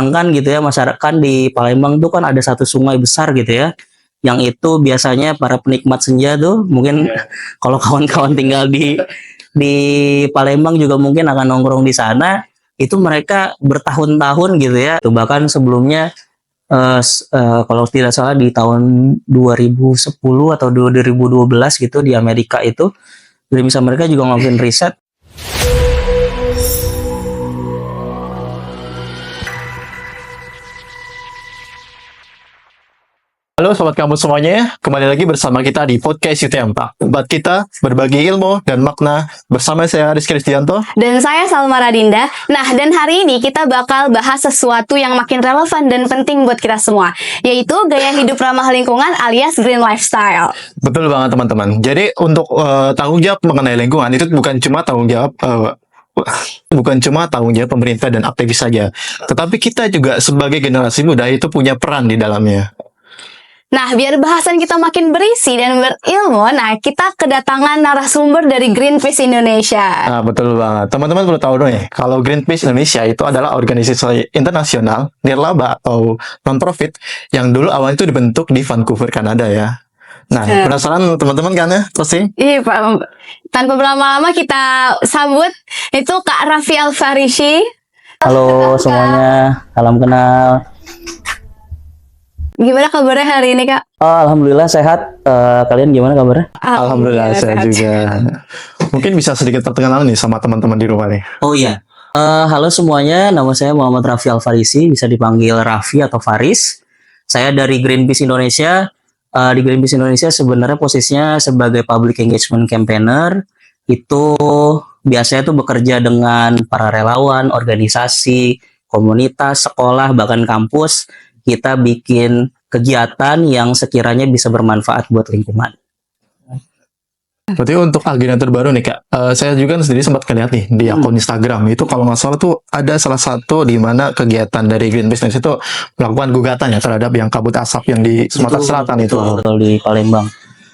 Bayangkan gitu ya, masyarakat di Palembang tuh kan ada satu sungai besar gitu ya, yang itu biasanya para penikmat senja tuh mungkin kalau kawan-kawan tinggal di Palembang juga mungkin akan nongkrong di sana. Itu mereka bertahun-tahun gitu ya. Tuh bahkan sebelumnya kalau tidak salah di tahun 2010 atau 2012 gitu di Amerika itu, bisa mereka juga ngelakuin riset. Halo sobat kampus semuanya, kembali lagi bersama kita di podcast UTM Pak. Tempat kita berbagi ilmu dan makna bersama saya Rizky Kristianto. Dan saya Salma Radinda. Nah, dan hari ini kita bakal bahas sesuatu yang makin relevan dan penting buat kita semua, yaitu gaya hidup ramah lingkungan alias green lifestyle. Betul banget teman-teman. Jadi untuk tanggung jawab mengenai lingkungan itu bukan cuma tanggung jawab pemerintah dan aktivis saja, tetapi kita juga sebagai generasi muda itu punya peran di dalamnya. Nah, biar bahasan kita makin berisi dan berilmu, kita kedatangan narasumber dari Greenpeace Indonesia. Nah, betul banget. Teman-teman perlu tahu dong ya, kalau Greenpeace Indonesia itu adalah organisasi internasional, nirlaba atau non-profit, yang dulu awalnya itu dibentuk di Vancouver, Kanada ya. Nah, penasaran teman-teman kan ya, pasti? Iya Pak, tanpa berlama-lama kita sambut itu Kak Raffi Al-Farisi. Halo semuanya, salam kenal. Gimana kabarnya hari ini, Kak? Alhamdulillah sehat. Kalian gimana kabarnya? Alhamdulillah saya juga. Mungkin bisa sedikit perkenalan nih sama teman-teman di rumah nih. Oh iya. Halo semuanya, nama saya Muhammad Raffi Al-Farisi, bisa dipanggil Raffi atau Faris. Saya dari Greenpeace Indonesia. Di Greenpeace Indonesia sebenarnya posisinya sebagai public engagement campaigner. Itu biasanya tuh bekerja dengan para relawan, organisasi, komunitas, sekolah, bahkan kampus. Kita bikin kegiatan yang sekiranya bisa bermanfaat buat lingkungan. Berarti untuk agenda terbaru nih Kak, saya juga sendiri sempat lihat nih di akun Instagram itu kalau nggak salah tuh ada salah satu di mana kegiatan dari Greenpeace itu melakukan gugatan ya terhadap yang kabut asap yang di Sumatera Selatan itu. Betul, di Palembang.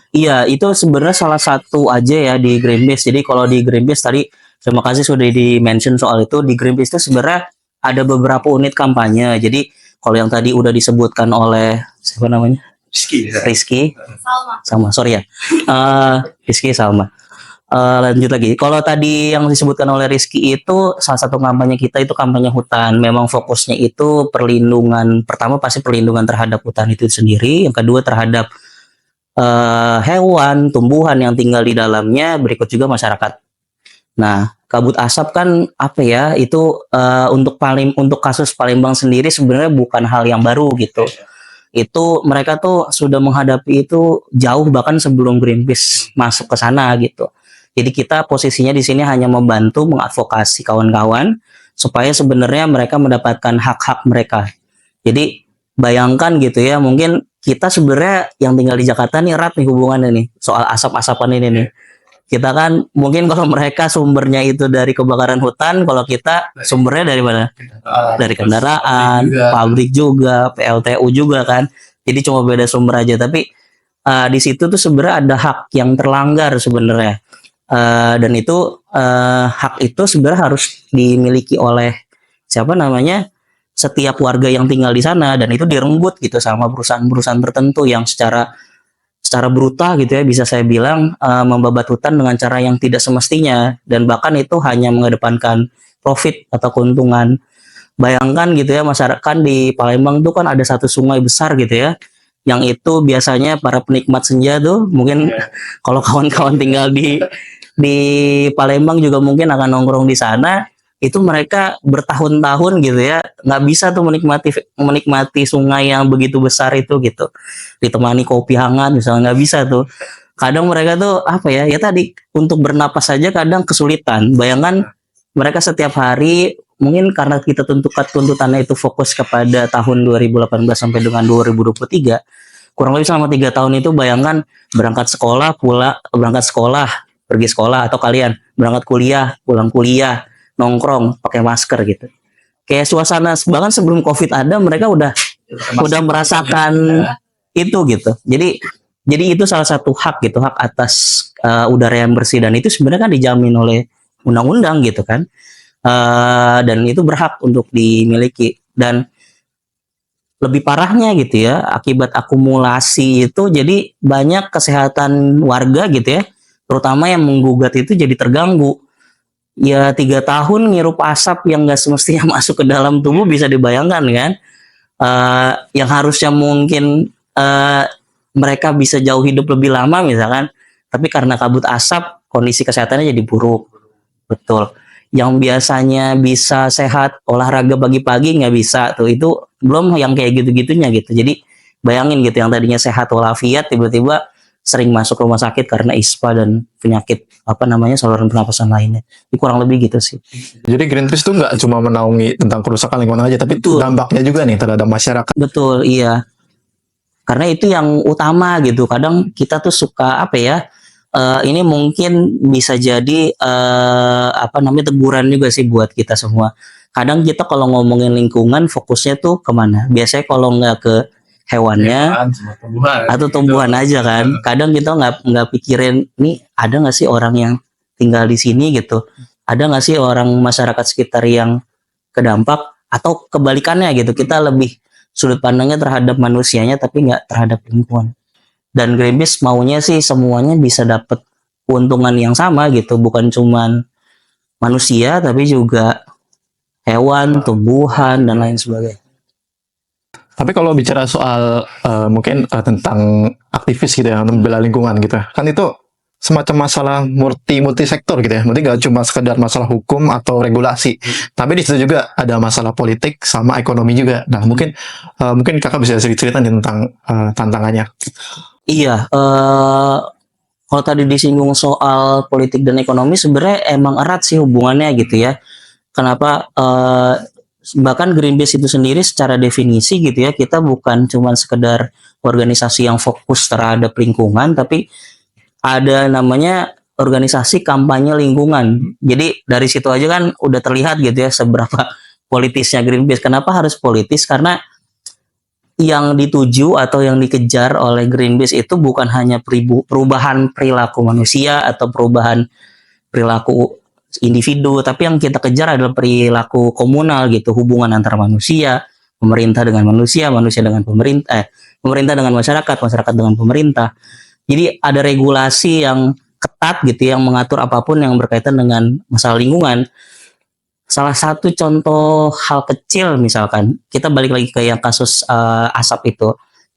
Iya, itu sebenarnya salah satu aja ya di Greenpeace. Jadi kalau di Greenpeace tadi, terima kasih sudah di-mention soal itu. Di Greenpeace itu sebenarnya ada beberapa unit kampanye. Jadi kalau yang tadi udah disebutkan oleh siapa namanya? Rizky. Salma, sorry ya. Rizky Salma. Lanjut lagi. Kalau tadi yang disebutkan oleh Rizky itu salah satu kampanye kita itu kampanye hutan. Memang fokusnya itu perlindungan. Pertama pasti perlindungan terhadap hutan itu sendiri. Yang kedua terhadap hewan, tumbuhan yang tinggal di dalamnya. Berikut juga masyarakat. Nah, kabut asap kan apa ya? Itu untuk kasus Palembang sendiri sebenarnya bukan hal yang baru gitu. Itu mereka tuh sudah menghadapi itu jauh bahkan sebelum Greenpeace masuk ke sana gitu. Jadi kita posisinya di sini hanya membantu mengadvokasi kawan-kawan supaya sebenarnya mereka mendapatkan hak-hak mereka. Jadi bayangkan gitu ya, mungkin kita sebenarnya yang tinggal di Jakarta nih erat nih hubungannya nih soal asap-asapan ini nih. Kita kan mungkin kalau mereka sumbernya itu dari kebakaran hutan, kalau kita sumbernya dari mana? Dari kendaraan, pabrik juga, PLTU juga kan. Jadi cuma beda sumber aja. Tapi di situ tuh sebenarnya ada hak yang terlanggar sebenarnya. Dan itu hak itu sebenarnya harus dimiliki oleh siapa namanya? Setiap warga yang tinggal di sana, dan itu direnggut gitu sama perusahaan-perusahaan tertentu yang secara brutal gitu ya, bisa saya bilang membabat hutan dengan cara yang tidak semestinya, dan bahkan itu hanya mengedepankan profit atau keuntungan. Bayangkan gitu ya, masyarakat di Palembang tuh kan ada satu sungai besar gitu ya, yang itu biasanya para penikmat senja tuh mungkin kalau kawan-kawan tinggal di Palembang juga mungkin akan nongkrong di sana. Itu mereka bertahun-tahun gitu ya, nggak bisa tuh menikmati sungai yang begitu besar itu gitu, ditemani kopi hangat misalnya, nggak bisa tuh. Kadang mereka tuh apa ya, ya tadi untuk bernapas saja kadang kesulitan. Bayangkan mereka setiap hari, mungkin karena kita tuntutannya itu fokus kepada tahun 2018 sampai dengan 2023, kurang lebih selama 3 tahun itu bayangkan berangkat sekolah, pergi sekolah, atau kalian berangkat kuliah, pulang kuliah, nongkrong pakai masker gitu. Kayak suasana bahkan sebelum Covid ada, mereka udah merasakan itu gitu. Jadi itu salah satu hak gitu, hak atas udara yang bersih, dan itu sebenarnya kan dijamin oleh undang-undang gitu kan. Dan itu berhak untuk dimiliki. Dan lebih parahnya gitu ya, akibat akumulasi itu jadi banyak kesehatan warga gitu ya, terutama yang menggugat itu jadi terganggu. Ya 3 tahun ngirup asap yang nggak semestinya masuk ke dalam tubuh, bisa dibayangkan kan. Yang harusnya mungkin mereka bisa jauh hidup lebih lama misalkan, tapi karena kabut asap kondisi kesehatannya jadi buruk. Betul. Yang biasanya bisa sehat olahraga pagi-pagi nggak bisa tuh, itu belum yang kayak gitu-gitunya gitu. Jadi bayangin gitu, yang tadinya sehat walafiat tiba-tiba sering masuk rumah sakit karena ISPA dan penyakit apa namanya saluran pernapasan lainnya. Ini kurang lebih gitu sih. Jadi Greenpeace tuh nggak cuma menaungi tentang kerusakan lingkungan aja, tapi Betul. dampaknya juga nih terhadap masyarakat. Betul, iya. Karena itu yang utama gitu. Kadang kita tuh suka apa ya? Ini mungkin bisa jadi apa namanya teguran juga sih buat kita semua. Kadang kita kalau ngomongin lingkungan fokusnya tuh kemana? Biasanya kalau nggak ke hewannya atau tumbuhan aja kan. Kadang kita nggak pikirin nih ada nggak sih orang yang tinggal di sini gitu. Ada nggak sih orang masyarakat sekitar yang kedampak, atau kebalikannya gitu, kita lebih sudut pandangnya terhadap manusianya tapi nggak terhadap lingkungan. Dan Greenpeace maunya sih semuanya bisa dapat keuntungan yang sama gitu, bukan cuman manusia tapi juga hewan, tumbuhan dan lain sebagainya. Tapi kalau bicara soal mungkin tentang aktivis gitu ya, membela lingkungan gitu, kan itu semacam masalah multi sektor gitu ya. Berarti nggak cuma sekedar masalah hukum atau regulasi, tapi di situ juga ada masalah politik sama ekonomi juga. Nah mungkin kakak bisa cerita tentang tantangannya. Iya, kalau tadi disinggung soal politik dan ekonomi, sebenarnya emang erat sih hubungannya gitu ya. Kenapa? Bahkan Greenpeace itu sendiri secara definisi gitu ya, kita bukan cuma sekedar organisasi yang fokus terhadap lingkungan, tapi ada namanya organisasi kampanye lingkungan. Jadi dari situ aja kan udah terlihat gitu ya seberapa politisnya Greenpeace. Kenapa harus politis? Karena yang dituju atau yang dikejar oleh Greenpeace itu bukan hanya perubahan perilaku manusia atau perubahan perilaku individu, tapi yang kita kejar adalah perilaku komunal gitu, hubungan antar manusia, pemerintah dengan manusia, manusia dengan pemerintah, pemerintah dengan masyarakat, masyarakat dengan pemerintah. Jadi ada regulasi yang ketat gitu yang mengatur apapun yang berkaitan dengan masalah lingkungan. Salah satu contoh hal kecil misalkan, kita balik lagi ke yang kasus asap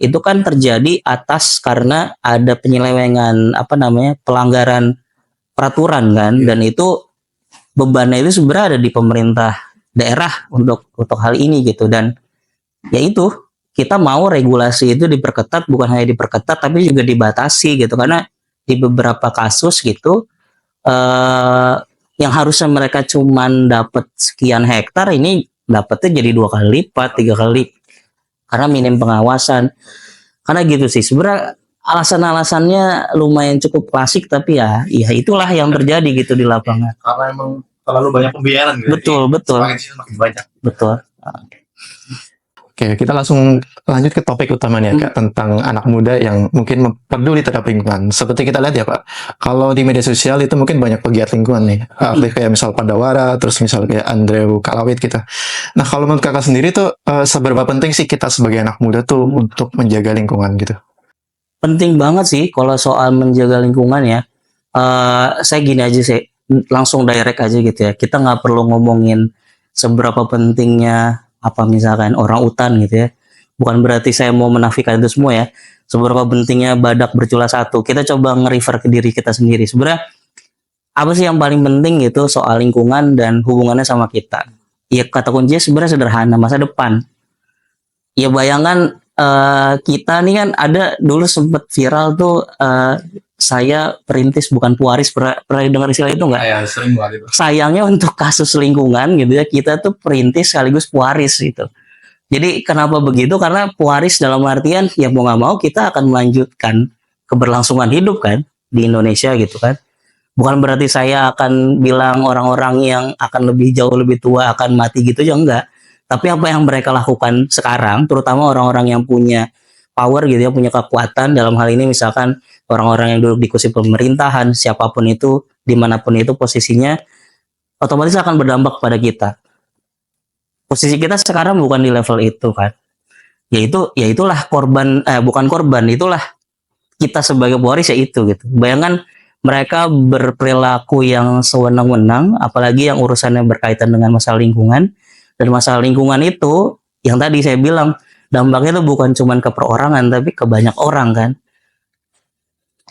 itu kan terjadi atas karena ada penyelewengan apa namanya pelanggaran peraturan kan, dan itu bebannya itu sebenarnya ada di pemerintah daerah untuk hal ini gitu. Dan ya itu kita mau regulasi itu diperketat, bukan hanya diperketat tapi juga dibatasi gitu, karena di beberapa kasus gitu yang harusnya mereka cuman dapat sekian hektar, ini dapatnya jadi 2 kali lipat, 3 kali karena minim pengawasan. Karena gitu sih sebenarnya alasan-alasannya lumayan cukup klasik, tapi ya itulah yang terjadi gitu di lapangan. Karena emang terlalu banyak pembiaran gitu. Betul. Semakin sini semakin banyak. Betul. Oke, kita langsung lanjut ke topik utamanya Kak, tentang anak muda yang mungkin peduli terhadap lingkungan. Seperti kita lihat ya Pak, kalau di media sosial itu mungkin banyak pegiat lingkungan nih, kayak misal Pandawara, terus misal kayak Andrew Kalawit gitu. Nah kalau menurut kakak sendiri tuh seberapa penting sih kita sebagai anak muda tuh untuk menjaga lingkungan gitu? Penting banget sih kalau soal menjaga lingkungan ya. Saya gini aja sih, langsung direct aja gitu ya. Kita nggak perlu ngomongin seberapa pentingnya apa misalkan orang utan gitu ya. Bukan berarti saya mau menafikan itu semua ya. Seberapa pentingnya badak bercula satu. Kita coba nge-refer ke diri kita sendiri. Sebenarnya apa sih yang paling penting gitu soal lingkungan dan hubungannya sama kita? Ya kata kuncinya sebenarnya sederhana, masa depan. Ya bayangkan kita nih kan ada dulu sempat viral tuh saya perintis bukan pewaris, pernah dengar istilah itu nggak? Ya, sering banget itu. Sayangnya untuk kasus lingkungan gitu ya, kita tuh perintis sekaligus pewaris gitu. Jadi kenapa begitu? Karena pewaris dalam artian ya mau nggak mau kita akan melanjutkan keberlangsungan hidup kan di Indonesia gitu kan. Bukan berarti saya akan bilang orang-orang yang akan lebih jauh lebih tua akan mati gitu ya, enggak. Tapi apa yang mereka lakukan sekarang, terutama orang-orang yang punya power gitu ya, punya kekuatan dalam hal ini misalkan orang-orang yang duduk di kursi pemerintahan, siapapun itu, dimanapun itu posisinya, otomatis akan berdampak pada kita. Posisi kita sekarang bukan di level itu kan. ya itulah korban, bukan korban, itulah kita sebagai pewaris ya itu gitu. Bayangkan mereka berperilaku yang sewenang-wenang, apalagi yang urusannya berkaitan dengan masalah lingkungan. Dan masalah lingkungan itu, yang tadi saya bilang, dampaknya itu bukan cuma ke perorangan, tapi ke banyak orang kan.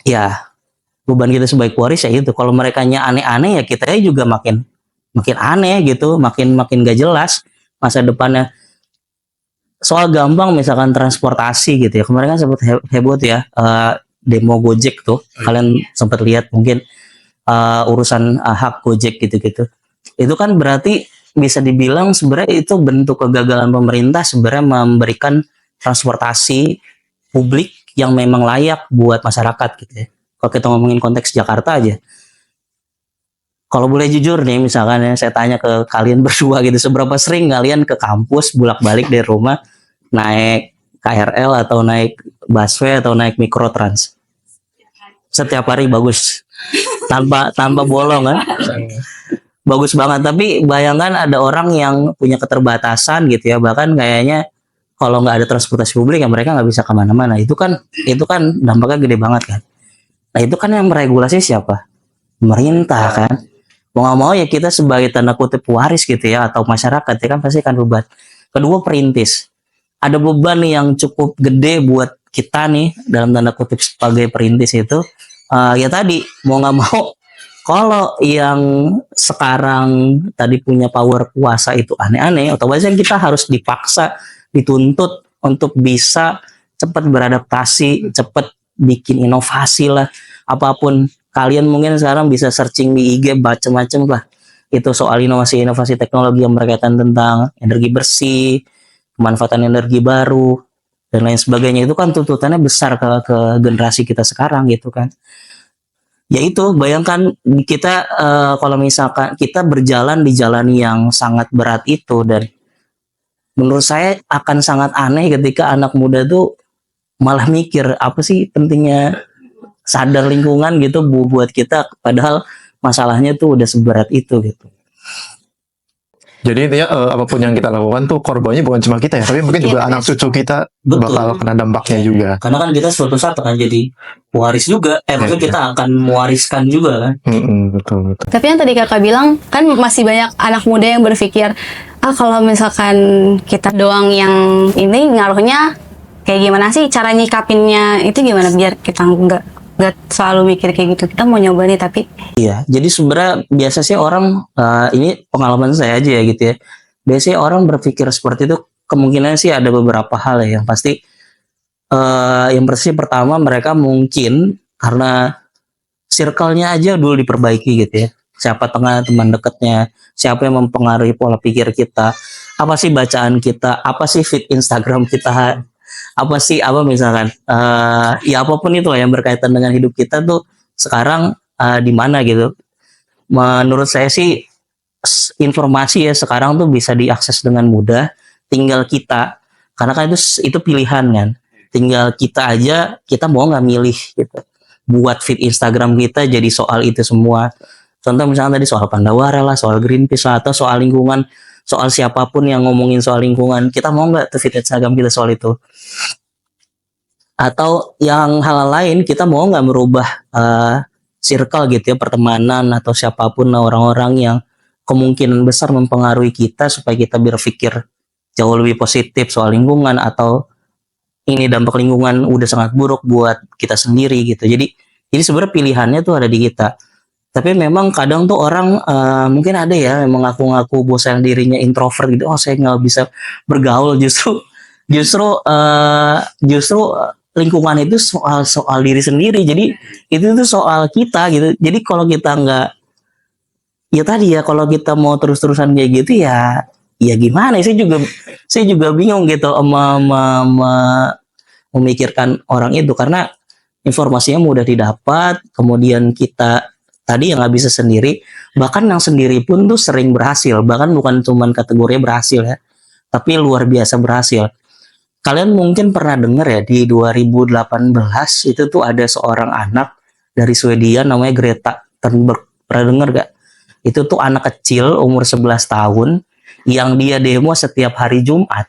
Ya, beban kita sebagai pewaris ya itu. Kalau mereka aneh-aneh ya kita juga makin aneh gitu, makin gak jelas masa depannya. Soal gampang misalkan transportasi gitu ya. Kemarin kan sempat heboh tuh ya, demo Gojek tuh. Kalian sempat lihat mungkin urusan hak Gojek gitu-gitu. Itu kan berarti bisa dibilang sebenarnya itu bentuk kegagalan pemerintah sebenarnya memberikan transportasi publik yang memang layak buat masyarakat gitu ya. Kalau kita ngomongin konteks Jakarta aja. Kalau boleh jujur nih misalkan ya, saya tanya ke kalian berdua gitu, seberapa sering kalian ke kampus bolak-balik dari rumah naik KRL atau naik busway atau naik mikrotrans? Setiap hari bagus. Tanpa bolong kan? Bagus banget, tapi bayangkan ada orang yang punya keterbatasan gitu ya, bahkan kayaknya kalau nggak ada transportasi publik ya mereka nggak bisa kemana-mana. Itu kan dampaknya gede banget kan. Nah itu kan yang meregulasi siapa? Pemerintah kan. Mau nggak mau ya kita sebagai tanda kutip waris gitu ya, atau masyarakat ya kan pasti akan beban. Kedua perintis, ada beban yang cukup gede buat kita nih dalam tanda kutip sebagai perintis itu. Ya tadi mau nggak mau, kalau yang sekarang tadi punya power kuasa itu aneh-aneh, otomatis kita harus dipaksa, dituntut untuk bisa cepat beradaptasi, cepat bikin inovasi lah. Apapun, kalian mungkin sekarang bisa searching di IG macam-macam lah. Itu soal inovasi-inovasi teknologi yang berkaitan tentang energi bersih, pemanfaatan energi baru, dan lain sebagainya. Itu kan tuntutannya besar ke generasi kita sekarang gitu kan. Ya itu, bayangkan kita kalau misalkan kita berjalan di jalan yang sangat berat itu, dan menurut saya akan sangat aneh ketika anak muda tuh malah mikir apa sih pentingnya sadar lingkungan gitu buat kita, padahal masalahnya tuh udah seberat itu gitu. Jadi intinya apapun yang kita lakukan tuh korbannya bukan cuma kita ya, tapi mungkin juga anak cucu kita bakal kena dampaknya juga. Karena kan kita suatu saat akan jadi waris juga, maksudnya kita akan mewariskan juga kan. Betul. Tapi yang tadi kakak bilang, kan masih banyak anak muda yang berpikir, kalau misalkan kita doang yang ini ngaruhnya kayak gimana sih, cara nyikapinnya itu gimana biar kita nggak selalu mikir kayak gitu. Kita mau nyoba nih tapi iya, jadi sebenarnya biasa sih orang, ini pengalaman saya aja ya gitu ya, biasanya orang berpikir seperti itu kemungkinan sih ada beberapa hal ya. Yang pasti yang pasti pertama, mereka mungkin karena circle-nya aja dulu diperbaiki gitu ya. Siapa teman dekatnya, siapa yang mempengaruhi pola pikir kita, apa sih bacaan kita, apa sih feed Instagram kita, apa sih misalkan ya apapun itu yang berkaitan dengan hidup kita tuh sekarang di mana gitu. Menurut saya sih informasi ya sekarang tuh bisa diakses dengan mudah, tinggal kita, karena kan itu pilihan kan, tinggal kita aja, kita mau nggak milih gitu buat feed Instagram kita jadi soal itu semua. Contoh misalnya tadi soal Pandawara lah, soal Greenpeace lah, atau soal lingkungan, soal siapapun yang ngomongin soal lingkungan, kita mau nggak tuh feed Instagram kita soal itu? Atau yang hal lain, kita mau nggak merubah circle gitu ya, pertemanan atau siapapun orang-orang yang kemungkinan besar mempengaruhi kita supaya kita berpikir jauh lebih positif soal lingkungan, atau ini dampak lingkungan udah sangat buruk buat kita sendiri gitu. Jadi sebenarnya pilihannya tuh ada di kita. Tapi memang kadang tuh orang mungkin ada ya yang mengaku-ngaku bosan dirinya introvert gitu. Oh, saya nggak bisa bergaul, justru lingkungan itu soal diri sendiri. Jadi itu tuh soal kita gitu. Jadi kalau kita nggak, ya tadi ya, kalau kita mau terus-terusan kayak gitu ya gimana? Saya juga bingung gitu memikirkan orang itu, karena informasinya mudah didapat. Kemudian kita tadi yang nggak bisa sendiri, bahkan yang sendiri pun tuh sering berhasil, bahkan bukan cuman kategorinya berhasil ya, tapi luar biasa berhasil. Kalian mungkin pernah dengar ya, di 2018 itu tuh ada seorang anak dari Swedia namanya Greta Thunberg. Pernah dengar gak? Itu tuh anak kecil umur 11 tahun yang dia demo setiap hari Jumat.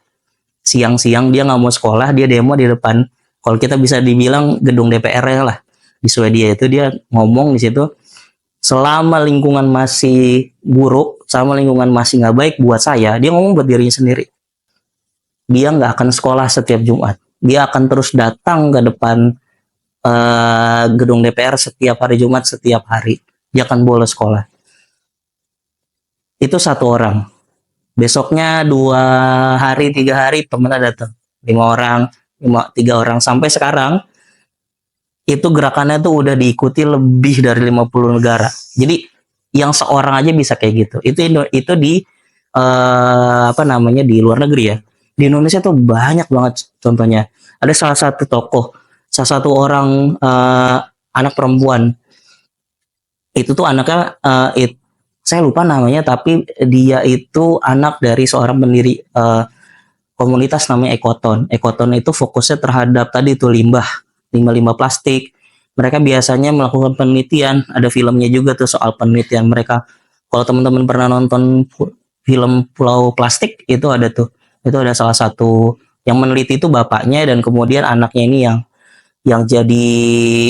siang-siang dia nggak mau sekolah, dia demo di depan, kalau kita bisa dibilang gedung DPR lah di Swedia itu. Dia ngomong di situ, selama lingkungan masih buruk, selama lingkungan masih nggak baik buat saya, dia ngomong buat dirinya sendiri, dia nggak akan sekolah setiap Jumat, dia akan terus datang ke depan gedung DPR setiap hari Jumat, setiap hari dia akan bolos sekolah. Itu satu orang. Besoknya 2 hari 3 hari temennya datang 5 orang, 3 orang, sampai sekarang itu gerakannya tuh udah diikuti lebih dari 50 negara. Jadi yang seorang aja bisa kayak gitu. Itu di di luar negeri ya. Di Indonesia tuh banyak banget contohnya. Ada salah satu tokoh, salah satu orang anak perempuan. Itu tuh anaknya saya lupa namanya, tapi dia itu anak dari seorang pendiri komunitas namanya Ekoton. Ekoton itu fokusnya terhadap tadi itu limbah plastik. Mereka biasanya melakukan penelitian, ada filmnya juga tuh soal penelitian mereka. Kalau teman-teman pernah nonton film Pulau Plastik, itu ada tuh. Itu ada salah satu yang meneliti itu bapaknya, dan kemudian anaknya ini yang jadi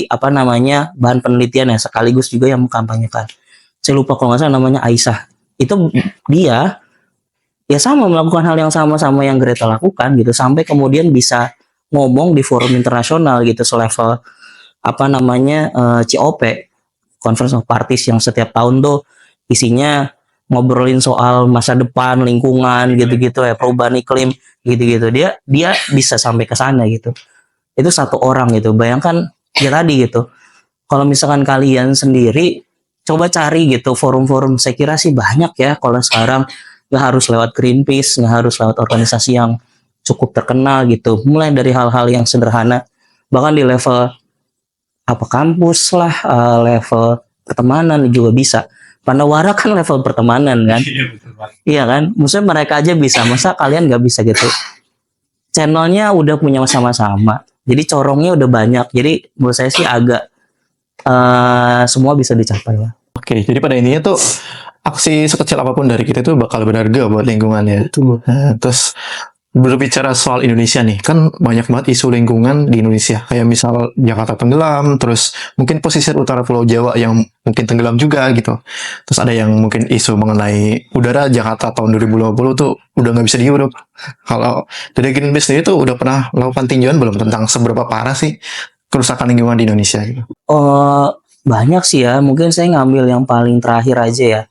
bahan penelitian ya, sekaligus juga yang mengkampanyekan. Saya lupa kalau nggak salah namanya Aisyah. Itu dia ya sama melakukan hal yang sama yang Greta lakukan gitu, sampai kemudian bisa ngomong di forum internasional gitu, selevel COP, Conference of Parties, yang setiap tahun tuh isinya ngobrolin soal masa depan, lingkungan gitu-gitu ya, perubahan iklim gitu-gitu. Dia bisa sampai ke sana gitu. Itu satu orang gitu. Bayangkan ya tadi gitu. Kalau misalkan kalian sendiri coba cari gitu forum-forum, saya kira sih banyak ya kalau sekarang. Nggak harus lewat Greenpeace, nggak harus lewat organisasi yang cukup terkenal gitu. Mulai dari hal-hal yang sederhana, bahkan di level kampus lah, level pertemanan juga bisa. Pandawara kan level pertemanan kan, iya kan? Maksudnya mereka aja bisa, masa kalian nggak bisa gitu? Channelnya udah punya sama-sama, jadi corongnya udah banyak. Jadi menurut saya sih agak semua bisa dicapai lah. Oke, jadi pada intinya tuh aksi sekecil apapun dari kita itu bakal berharga buat lingkungannya. Nah, terus berbicara soal Indonesia nih, kan banyak banget isu lingkungan di Indonesia. Kayak misal Jakarta tenggelam, terus mungkin pesisir utara Pulau Jawa yang mungkin tenggelam juga gitu. Terus ada yang mungkin isu mengenai udara Jakarta tahun 2050 tuh udah nggak bisa dihirup. Kalau dari Greenpeace sendiri tuh udah pernah melakukan tinjauan belum tentang seberapa parah sih kerusakan lingkungan di Indonesia gitu? Banyak sih ya, mungkin saya ngambil yang paling terakhir aja ya.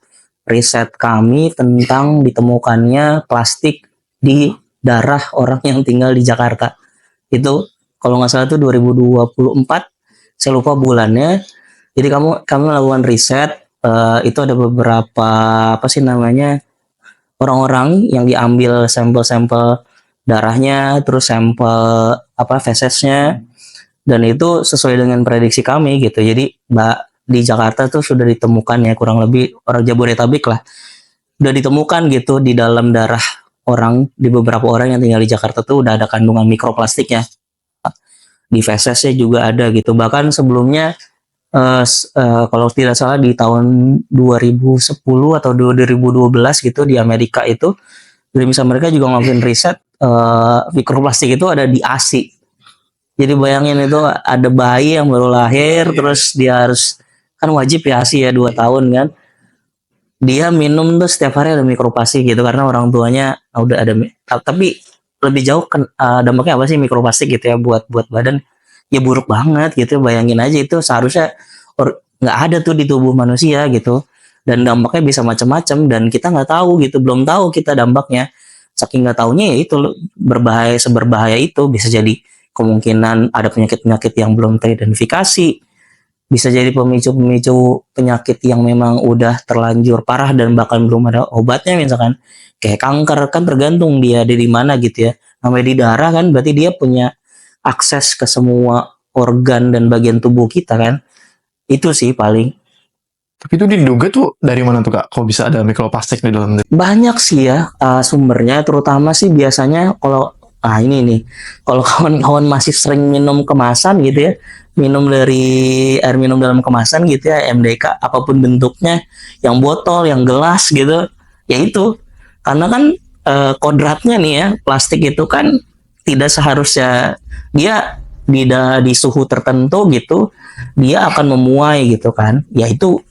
Riset kami tentang ditemukannya plastik di darah orang yang tinggal di Jakarta. Itu kalau nggak salah itu 2024, saya lupa bulannya. Jadi kami melakukan riset, itu ada beberapa orang-orang yang diambil sampel-sampel darahnya, terus sampel fesesnya, dan itu sesuai dengan prediksi kami gitu. Jadi di Jakarta tuh sudah ditemukan ya, kurang lebih orang Jabodetabek lah, udah ditemukan gitu di dalam darah orang, di beberapa orang yang tinggal di Jakarta tuh udah ada kandungan mikroplastiknya. Di fesesnya juga ada gitu. Bahkan sebelumnya kalau tidak salah di tahun 2010 atau 2012 gitu di Amerika itu, dari misalnya mereka juga ngelakuin riset, mikroplastik itu ada di ASI. Jadi bayangin itu ada bayi yang baru lahir, terus dia harus, kan wajib ya ASI ya 2 tahun kan, dia minum tuh setiap hari ada mikroplastik gitu karena orang tuanya udah ada. Tapi lebih jauh kan dampaknya apa sih mikroplastik gitu ya buat badan, ya buruk banget gitu. Bayangin aja itu seharusnya nggak ada tuh di tubuh manusia gitu, dan dampaknya bisa macam-macam dan kita nggak tahu gitu, belum tahu kita dampaknya. Saking nggak taunya ya itu seberbahaya itu. Bisa jadi kemungkinan ada penyakit-penyakit yang belum teridentifikasi, bisa jadi pemicu penyakit yang memang udah terlanjur parah dan bahkan belum ada obatnya, misalkan kayak kanker, kan tergantung dia ada di mana gitu ya. Namanya di darah kan, berarti dia punya akses ke semua organ dan bagian tubuh kita kan. Itu sih paling. Tapi itu diduga tuh dari mana tuh Kak? Kok bisa ada mikroplastik di dalam? Banyak sih ya sumbernya, terutama sih biasanya kalau ini nih, kalau kawan-kawan masih sering minum kemasan gitu ya, minum dari air minum dalam kemasan gitu ya, MDK apapun bentuknya, yang botol, yang gelas gitu, ya itu karena kan kodratnya nih ya, plastik itu kan tidak seharusnya dia di suhu tertentu gitu, dia akan memuai gitu kan. Yaitu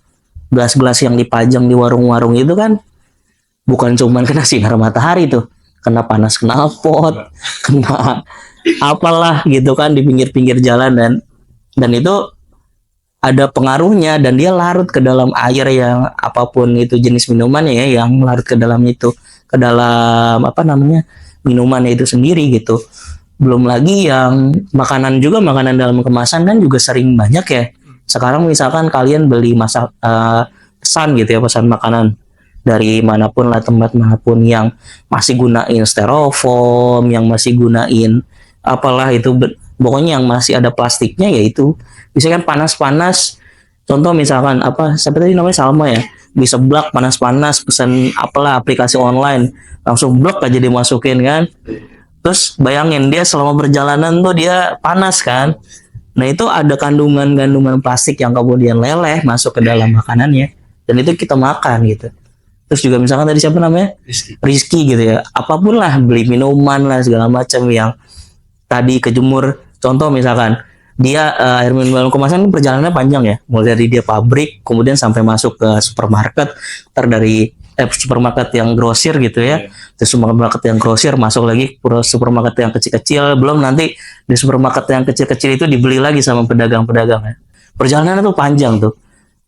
gelas-gelas yang dipajang di warung-warung itu kan bukan cuman kena sinar matahari tuh, kena panas knalpot, kena apalah gitu kan di pinggir-pinggir jalan, dan itu ada pengaruhnya, dan dia larut ke dalam air yang apapun itu jenis minumannya ya, yang larut ke dalam itu, ke dalam apa namanya, minumannya itu sendiri gitu. Belum lagi yang makanan juga, makanan dalam kemasan kan juga sering banyak ya. Sekarang misalkan kalian beli pesan gitu ya, pesan makanan dari manapun lah, tempat manapun, yang masih gunain styrofoam, yang masih gunain apalah itu, pokoknya yang masih ada plastiknya, yaitu bisa kan panas-panas. Contoh misalkan apa, siapa tadi namanya, Salma ya, bisa blak panas-panas pesan apalah aplikasi online, langsung blok aja dimasukin kan. Terus bayangin dia selama perjalanan tuh dia panas kan. Nah itu ada kandungan-kandungan plastik yang kemudian leleh masuk ke dalam makanannya, dan itu kita makan gitu. Terus juga misalkan tadi siapa namanya, Rizky gitu ya, apapun lah, beli minuman lah segala macam yang tadi kejemur. Contoh misalkan dia air minum dalam kemasan perjalanannya panjang ya, mulai dari dia pabrik kemudian sampai masuk ke supermarket, dari supermarket yang grosir gitu ya, terus supermarket yang grosir masuk lagi ke supermarket yang kecil-kecil, belum nanti di supermarket yang kecil-kecil itu dibeli lagi sama pedagang-pedagang ya. Perjalanan tuh panjang tuh,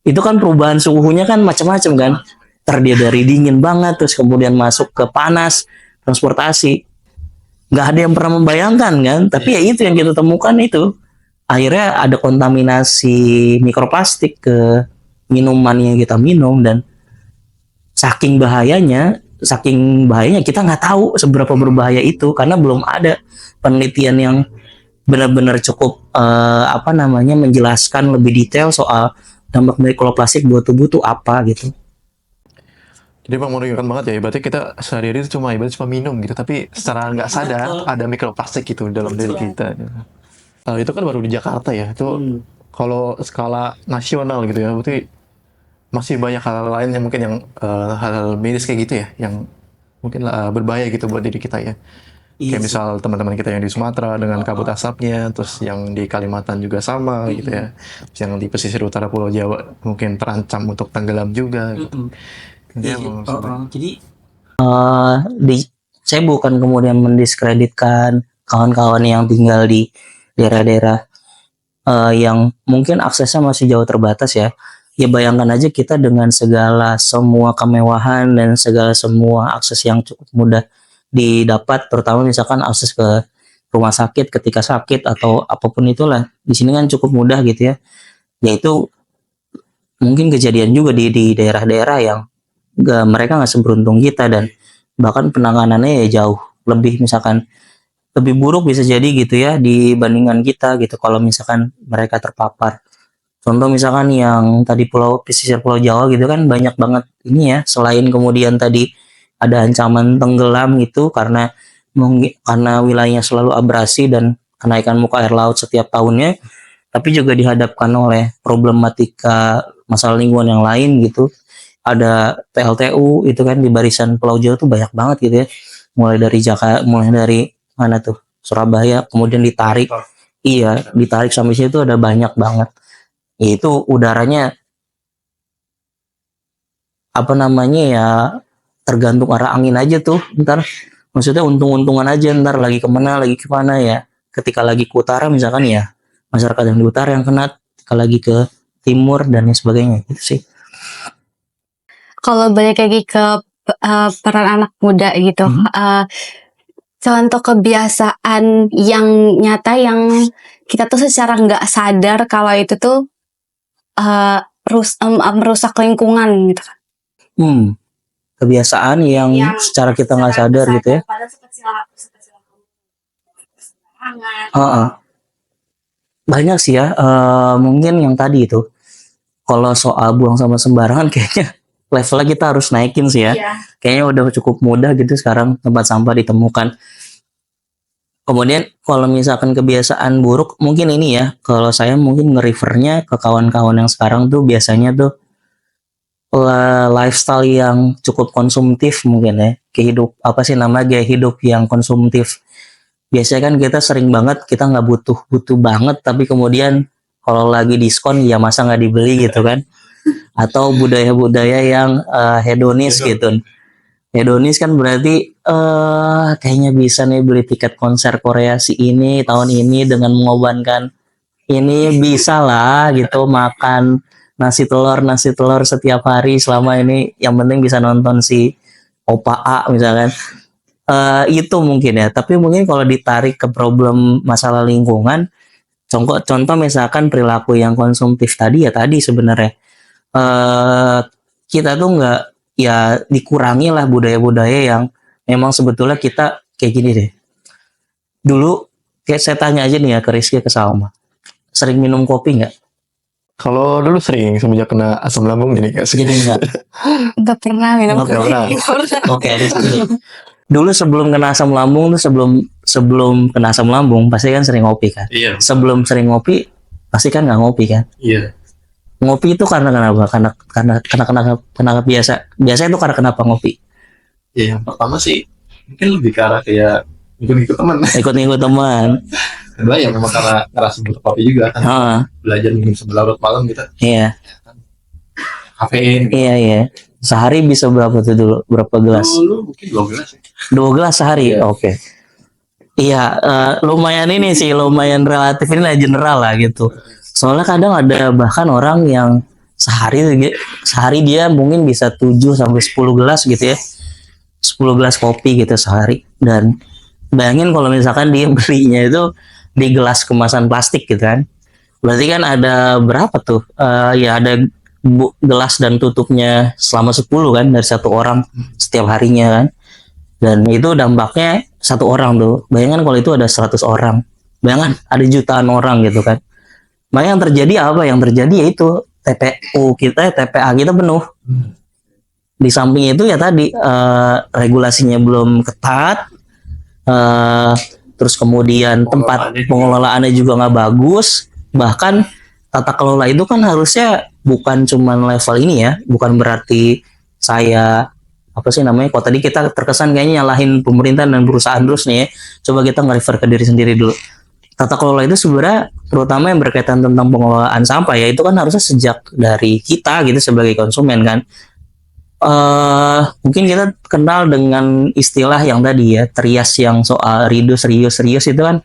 itu kan perubahan suhunya kan macam-macam kan, terdiri dari dingin banget terus kemudian masuk ke panas, transportasi, nggak ada yang pernah membayangkan kan. Tapi ya itu yang kita temukan, itu akhirnya ada kontaminasi mikroplastik ke minuman yang kita minum, dan saking bahayanya kita nggak tahu seberapa berbahaya itu, karena belum ada penelitian yang benar-benar cukup apa namanya, menjelaskan lebih detail soal dampak mikroplastik buat tubuh tuh apa gitu. Jadi emang merugikan banget ya, berarti kita sehari-hari itu cuma minum gitu, tapi secara nggak sadar ada mikroplastik gitu dalam diri kita. Itu kan baru di Jakarta ya, itu kalau skala nasional gitu ya, berarti masih banyak hal lain yang mungkin yang hal-hal medis kayak gitu ya, yang mungkin berbahaya gitu buat diri kita ya. Kayak misal teman-teman kita yang di Sumatera dengan kabut asapnya, terus yang di Kalimantan juga sama gitu ya, terus yang di pesisir utara Pulau Jawa mungkin terancam untuk tenggelam juga gitu. Jadi saya bukan kemudian mendiskreditkan kawan-kawan yang tinggal di daerah-daerah yang mungkin aksesnya masih jauh terbatas ya. Ya bayangkan aja kita dengan segala semua kemewahan dan segala semua akses yang cukup mudah didapat, terutama misalkan akses ke rumah sakit ketika sakit atau apapun itulah, di sini kan cukup mudah gitu ya. Yaitu mungkin kejadian juga di daerah-daerah yang mereka nggak seberuntung kita, dan bahkan penanganannya ya jauh lebih, misalkan lebih buruk bisa jadi gitu ya dibandingkan kita gitu, kalau misalkan mereka terpapar. Contoh misalkan yang tadi pesisir Pulau Jawa gitu kan banyak banget ini ya, selain kemudian tadi ada ancaman tenggelam gitu karena wilayahnya selalu abrasi dan kenaikan muka air laut setiap tahunnya, tapi juga dihadapkan oleh problematika masalah lingkungan yang lain gitu. Ada PLTU itu kan di barisan Pulau Jawa tuh banyak banget gitu ya, mulai dari mana tuh, Surabaya, kemudian ditarik, ditarik sampai situ ada banyak banget. Itu udaranya apa namanya ya, tergantung arah angin aja tuh, ntar maksudnya untung-untungan aja, ntar lagi kemana ya. Ketika lagi ke utara misalkan ya masyarakat yang di utara yang kena, ketika lagi ke timur dan lain sebagainya gitu sih. Kalau balik lagi ke peran anak muda gitu, contoh kebiasaan yang nyata yang kita tuh secara nggak sadar kalau itu tuh merusak lingkungan gitu kan. Kebiasaan yang secara kita nggak sadar gitu ya. Banyak sih ya, mungkin yang tadi itu, kalau soal buang sampah sembarangan kayaknya levelnya kita harus naikin sih ya. Kayaknya udah cukup mudah gitu sekarang tempat sampah ditemukan. Kemudian kalau misalkan kebiasaan buruk, mungkin ini ya, kalau saya mungkin nge-refernya ke kawan-kawan yang sekarang tuh biasanya tuh lifestyle yang cukup konsumtif mungkin ya, gaya hidup yang konsumtif. Biasanya kan kita sering banget kita nggak butuh banget, tapi kemudian kalau lagi diskon ya masa nggak dibeli gitu kan. Atau budaya-budaya yang hedonis gitu. Hedonis kan berarti kayaknya bisa nih beli tiket konser Korea si ini tahun ini dengan mengorbankan ini, bisa lah gitu, makan nasi telur setiap hari selama ini, yang penting bisa nonton si Opa A misalkan. Itu mungkin ya, tapi mungkin kalau ditarik ke problem masalah lingkungan, contoh misalkan perilaku yang konsumtif tadi ya, tadi sebenarnya kita tuh nggak, ya dikurangi lah budaya-budaya yang memang sebetulnya kita kayak gini deh. Dulu kayak saya tanya aja nih ya ke Rizky, ke Salma, sering minum kopi nggak? Kalau dulu sering, semenjak kena asam lambung jadi nggak sih. Jadi nggak. Nggak pernah minum Nggak kopi. pernah. Oke, Rizky. Dulu sebelum kena asam lambung tuh, sebelum kena asam lambung pasti kan sering ngopi kan. Iya. Sebelum sering ngopi pasti kan nggak ngopi kan. Iya. Ngopi itu karena kenapa? Karena biasa itu karena kenapa ngopi? Ya, yang pertama sih mungkin lebih ke arah kayak ikut teman. Ikut teman. Kedua ya memang karena ngerasa butuh kopi juga kan. Belajar minum sebelah larut malam kita. Iya. Kafein. Iya. Sehari bisa berapa tuh dulu? Berapa gelas? Dulu mungkin 2 gelas ya. 2 gelas sehari. Iya. Oke. Iya, lumayan ini sih, lumayan relatif ini lah, general lah gitu. Soalnya kadang ada bahkan orang yang sehari dia mungkin bisa 7 sampai 10 gelas gitu ya. 10 gelas kopi gitu sehari. Dan bayangin kalau misalkan dia belinya itu di gelas kemasan plastik gitu kan. Berarti kan ada berapa tuh? Ya ada gelas dan tutupnya selama 10 kan, dari satu orang setiap harinya kan. Dan itu dampaknya satu orang tuh. Bayangkan kalau itu ada 100 orang. Bayangkan ada jutaan orang gitu kan. Makanya yang terjadi apa? Yang terjadi yaitu TPA kita penuh. Di samping itu ya tadi regulasinya belum ketat. Terus kemudian tempat pengelolaannya juga nggak bagus. Bahkan tata kelola itu kan harusnya bukan cuma level ini ya, bukan berarti saya kok tadi kita terkesan kayaknya nyalahin pemerintah dan perusahaan terus nih ya. Coba kita nge-refer ke diri sendiri dulu. Tata kelola itu sebenarnya terutama yang berkaitan tentang pengelolaan sampah ya, itu kan harusnya sejak dari kita gitu sebagai konsumen kan. Mungkin kita kenal dengan istilah yang tadi ya, Trias, yang soal reduce, reuse itu kan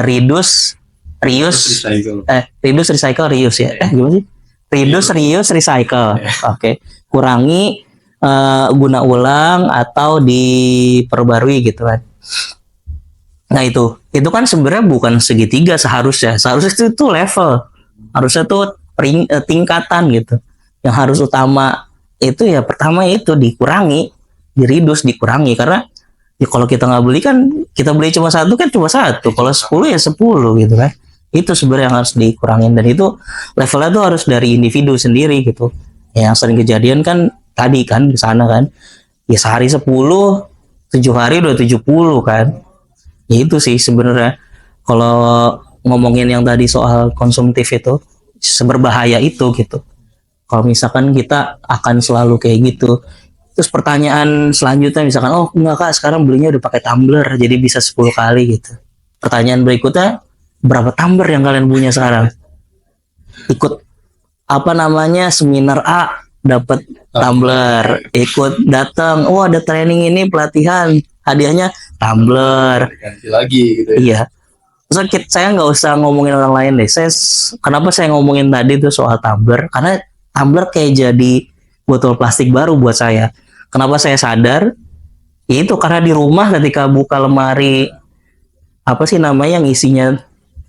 reduce, recycle, reuse ya. Gimana sih? Reduce, reuse, recycle. Oke. Kurangi, guna ulang atau diperbarui gitu kan. Nah itu kan sebenarnya bukan segitiga seharusnya itu level, harusnya tuh tingkatan gitu. Yang harus utama itu ya pertama itu dikurangi, dikurangi, karena ya kalau kita nggak beli kan, kita beli cuma satu kan cuma satu, kalau 10 ya 10 gitu kan. Itu sebenarnya yang harus dikurangin, dan itu levelnya tuh harus dari individu sendiri gitu. Yang sering kejadian kan tadi kan di sana kan, ya sehari 10, 7 hari udah 70 kan. Ya itu sih sebenarnya kalau ngomongin yang tadi soal konsumtif itu, seberbahaya itu gitu. Kalau misalkan kita akan selalu kayak gitu. Terus pertanyaan selanjutnya misalkan, oh enggak kak, sekarang belinya udah pakai tumbler jadi bisa 10 kali gitu. Pertanyaan berikutnya, berapa tumbler yang kalian punya sekarang? Ikut seminar A dapat tumbler, ikut datang, oh ada training ini, pelatihan, hadiahnya tumbler. Ganti lagi gitu ya. Iya. Terus saya nggak usah ngomongin orang lain deh. Kenapa saya ngomongin tadi tuh soal tumbler? Karena tumbler kayak jadi botol plastik baru buat saya. Kenapa saya sadar? Itu karena di rumah ketika buka lemari yang isinya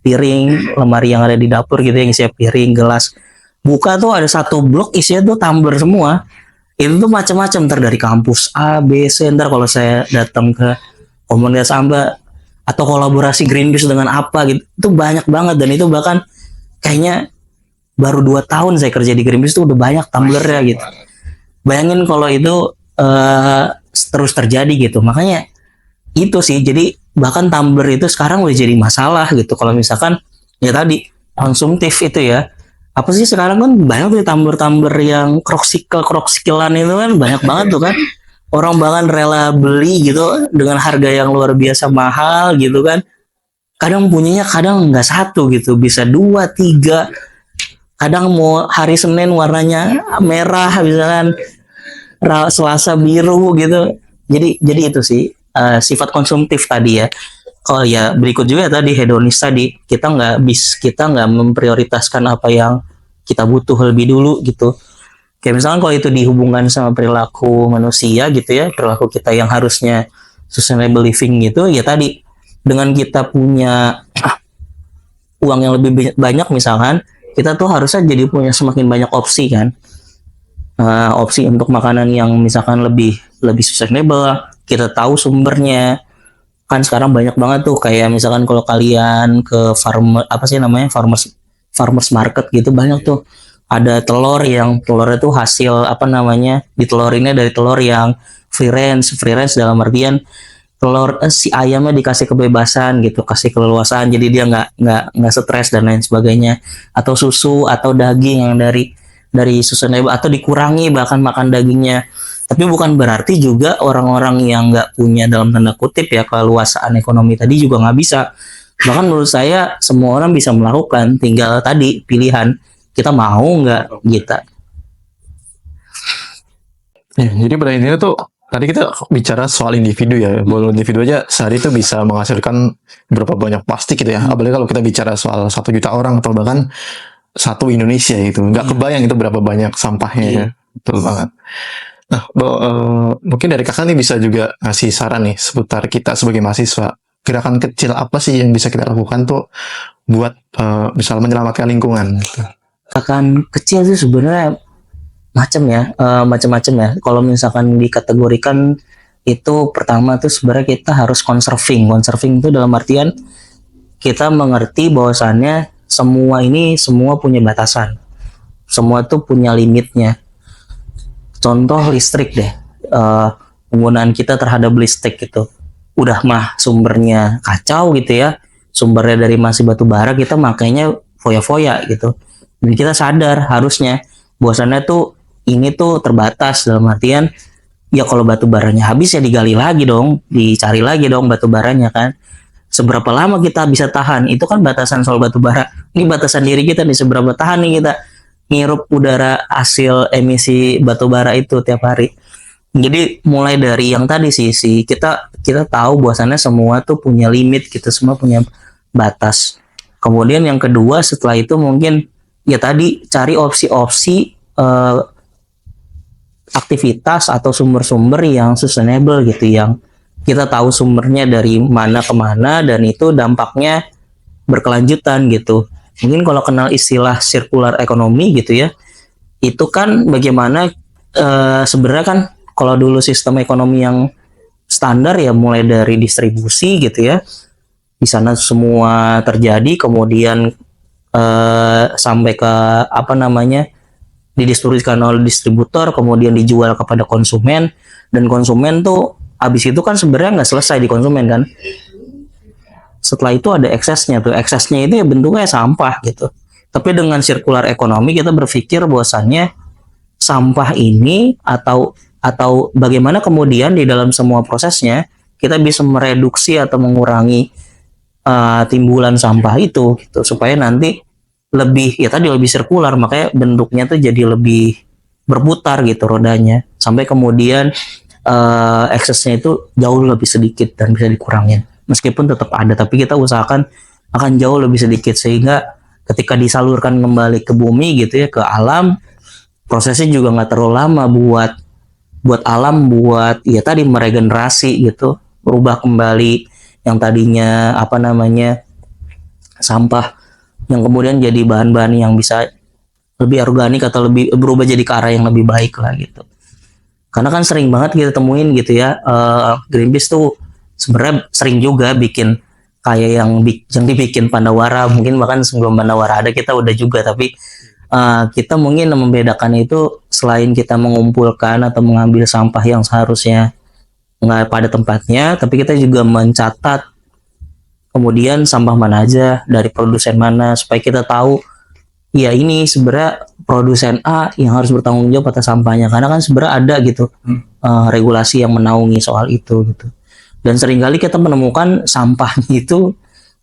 piring, lemari yang ada di dapur gitu yang isinya piring, gelas, buka tuh ada satu blok isinya tuh tumbler semua. Itu tuh macam-macam, dari kampus A, B, C. Ntar kalau saya datang ke komunitas sampah atau kolaborasi Greenpeace dengan apa gitu, itu banyak banget. Dan itu bahkan kayaknya baru 2 tahun saya kerja di Greenpeace tuh udah banyak tumblernya gitu. Bayangin kalau itu terus terjadi gitu. Makanya itu sih, jadi bahkan tumbler itu sekarang udah jadi masalah gitu. Kalau misalkan ya tadi konsumtif itu ya, apa sih sekarang kan banyak tuh tumbler-tumbler yang kroksikilan itu kan banyak banget tuh kan. Orang bahkan rela beli gitu dengan harga yang luar biasa mahal gitu kan. Kadang punyanya kadang nggak satu gitu, bisa dua, tiga. Kadang mau hari Senin warnanya merah, misalkan Selasa biru gitu. Jadi itu sih sifat konsumtif tadi ya. Kalau ya berikut juga tadi hedonis tadi, kita nggak memprioritaskan apa yang kita butuh lebih dulu gitu. Kayak misalkan kalau itu dihubungkan sama perilaku manusia gitu ya, perilaku kita yang harusnya sustainable living gitu, ya tadi dengan kita punya uang yang lebih banyak misalkan, kita tuh harusnya jadi punya semakin banyak opsi kan. Opsi untuk makanan yang misalkan lebih sustainable, kita tahu sumbernya. Kan sekarang banyak banget tuh kayak misalkan kalau kalian ke farmers market gitu banyak tuh ada telurnya tuh hasil ditelorinnya dari telur yang free range dalam artian telur si ayamnya dikasih kebebasan gitu, kasih keleluasaan, jadi dia nggak stres dan lain sebagainya. Atau susu atau daging yang dari sustainable atau dikurangi bahkan makan dagingnya. Tapi bukan berarti juga orang-orang yang nggak punya dalam tanda kutip ya keleluasaan ekonomi tadi juga nggak bisa. Bahkan menurut saya semua orang bisa melakukan, tinggal tadi pilihan kita mau nggak gitu. Ya, jadi pada intinya tuh tadi kita bicara soal individu ya. Bahwa individu aja sehari itu bisa menghasilkan berapa banyak plastik gitu ya. Apalagi kalau kita bicara soal 1 juta orang atau bahkan satu Indonesia gitu. Nggak kebayang itu berapa banyak sampahnya ya. Betul banget. Nah, mungkin dari kakak nih bisa juga ngasih saran nih seputar kita sebagai mahasiswa. Gerakan kecil apa sih yang bisa kita lakukan tuh buat misal menyelamatkan lingkungan gitu. Gerakan kecil sih sebenarnya macam-macam ya. Kalau misalkan dikategorikan itu pertama tuh sebenarnya kita harus conserving itu dalam artian kita mengerti bahwasannya semua punya batasan, semua tuh punya limitnya. Contoh listrik deh, penggunaan kita terhadap listrik gitu udah mah sumbernya kacau gitu ya, sumbernya dari masih batu bara, kita makanya foya-foya gitu. Dan kita sadar harusnya bahwasannya tuh ini tuh terbatas dalam artian ya kalau batu baranya habis ya digali lagi dong, dicari lagi dong batu baranya kan. Seberapa lama kita bisa tahan, itu kan batasan soal batu bara. Ini batasan diri kita nih, seberapa tahan nih kita ngirup udara hasil emisi batu bara itu tiap hari. Jadi mulai dari yang tadi sih kita tahu bahwasannya semua tuh punya limit, kita semua punya batas. Kemudian yang kedua setelah itu mungkin ya tadi cari opsi-opsi aktivitas atau sumber-sumber yang sustainable gitu, yang kita tahu sumbernya dari mana ke mana dan itu dampaknya berkelanjutan gitu. Mungkin kalau kenal istilah circular economy gitu ya, itu kan bagaimana sebenarnya kan kalau dulu sistem ekonomi yang standar ya mulai dari distribusi gitu ya, di sana semua terjadi, kemudian sampai ke didistribusikan oleh distributor, kemudian dijual kepada konsumen, dan konsumen tuh habis itu kan sebenarnya nggak selesai di konsumen kan. Setelah itu ada eksesnya itu ya bentuknya sampah gitu. Tapi dengan circular ekonomi kita berpikir bahwasannya sampah ini atau bagaimana kemudian di dalam semua prosesnya kita bisa mereduksi atau mengurangi timbulan sampah itu gitu, supaya nanti lebih sirkular, makanya bentuknya tuh jadi lebih berputar gitu rodanya, sampai kemudian eksesnya itu jauh lebih sedikit dan bisa dikurangin. Meskipun tetap ada, tapi kita usahakan akan jauh lebih sedikit, sehingga ketika disalurkan kembali ke bumi gitu ya, ke alam, prosesnya juga nggak terlalu lama buat alam, buat ya tadi meregenerasi gitu, berubah kembali yang tadinya sampah yang kemudian jadi bahan-bahan yang bisa lebih organik atau lebih berubah jadi ke arah yang lebih baik lah gitu. Karena kan sering banget kita temuin gitu ya, Greenpeace tuh sebenarnya sering juga bikin kayak yang dibikin Pandawara, mungkin bahkan sebelum Pandawara ada kita udah juga, tapi kita mungkin membedakan itu selain kita mengumpulkan atau mengambil sampah yang seharusnya nggak pada tempatnya, tapi kita juga mencatat kemudian sampah mana aja dari produsen mana, supaya kita tahu ya ini sebenarnya produsen A yang harus bertanggung jawab atas sampahnya, karena kan sebenarnya ada gitu regulasi yang menaungi soal itu gitu. Dan seringkali kita menemukan sampahnya itu